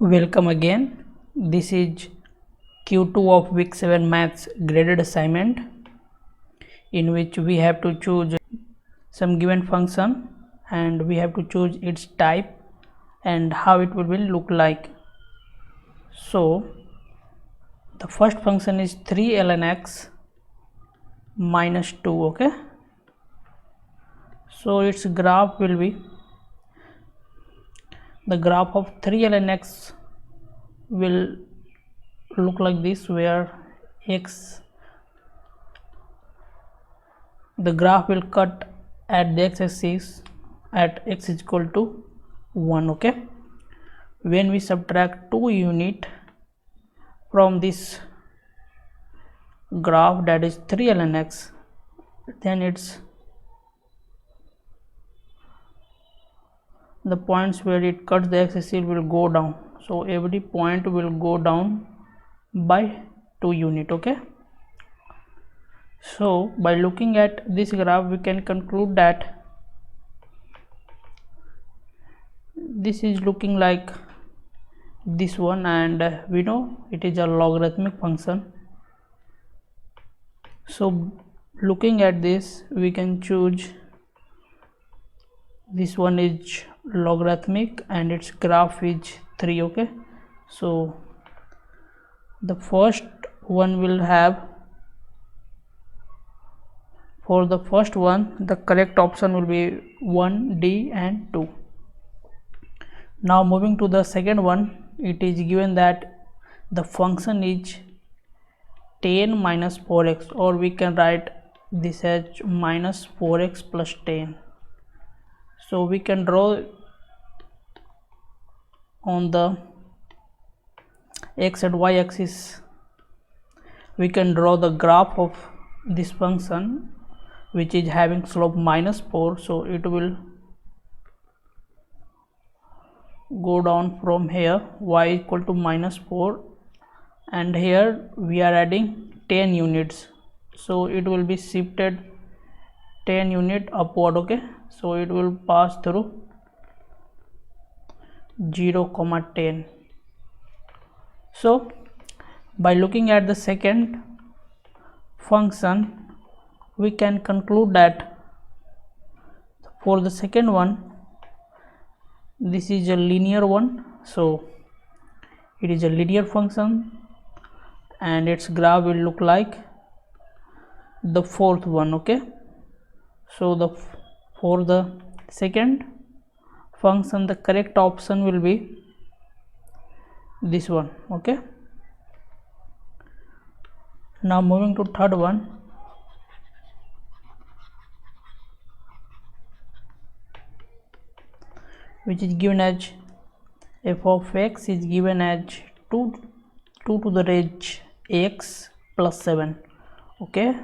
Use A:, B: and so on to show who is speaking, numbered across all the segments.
A: Welcome again. This is Q2 of week 7 maths graded assignment, in which we have to choose some given function and we have to choose its type and how it will look like. So the first function is 3 ln x minus 2. Okay, so its graph will be the graph of 3 ln x will look like this, where the graph will cut at the x-axis at x is equal to 1. Okay, when we subtract 2 unit from this graph, that is 3 ln x, then the points where it cuts the x-axis will go down, so every point will go down by 2 unit. Okay, so by looking at this graph we can conclude that this is looking like this one, and we know it is a logarithmic function. So looking at this, we can choose this one is logarithmic and its graph is 3. Okay, so the first one will have, for the first one the correct option will be 1, D and 2. Now moving to the second one, it is given that the function is 10 minus 4x, or we can write this as minus 4x plus 10. So we can draw on the x and y axis, we can draw the graph of this function which is having slope minus 4. So it will go down from here, y equal to minus 4, and here we are adding 10 units, so it will be shifted 10 unit upward. Okay, so it will pass through 0, 10. So by looking at the second function, we can conclude that for the second one, this is a linear one, so it is a linear function and its graph will look like the fourth one. Okay, so for the second function the correct option will be this one. Okay, now moving to third one, which is given as f of x is given as 2 to the raise x plus 7. Okay,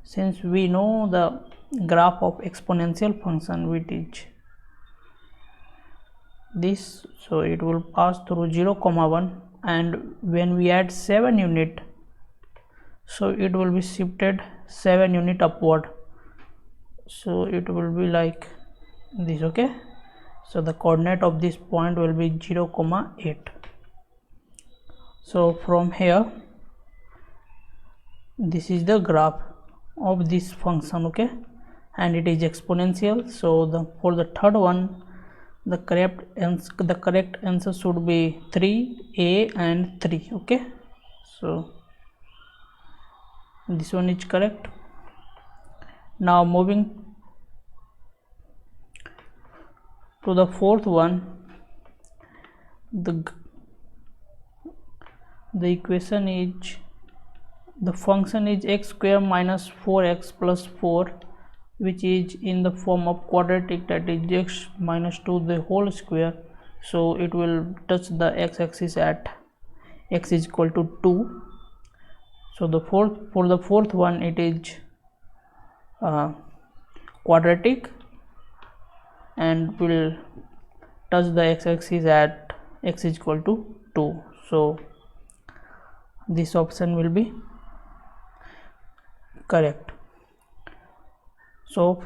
A: since we know the graph of exponential function which is this, so it will pass through 0, 1, and when we add 7 unit, so it will be shifted 7 unit upward, so it will be like this. Okay, so the coordinate of this point will be 0, 8. So from here, this is the graph of this function. Okay, and it is exponential, so for the third one the correct answer should be 3, A and 3. Okay, so this one is correct. Now moving to the fourth one, the equation is, the function is x square minus 4x plus 4, which is in the form of quadratic, that is x minus 2 the whole square, so it will touch the x-axis at x is equal to 2. So for the fourth one it is quadratic and will touch the x-axis at x is equal to 2, so this option will be correct. So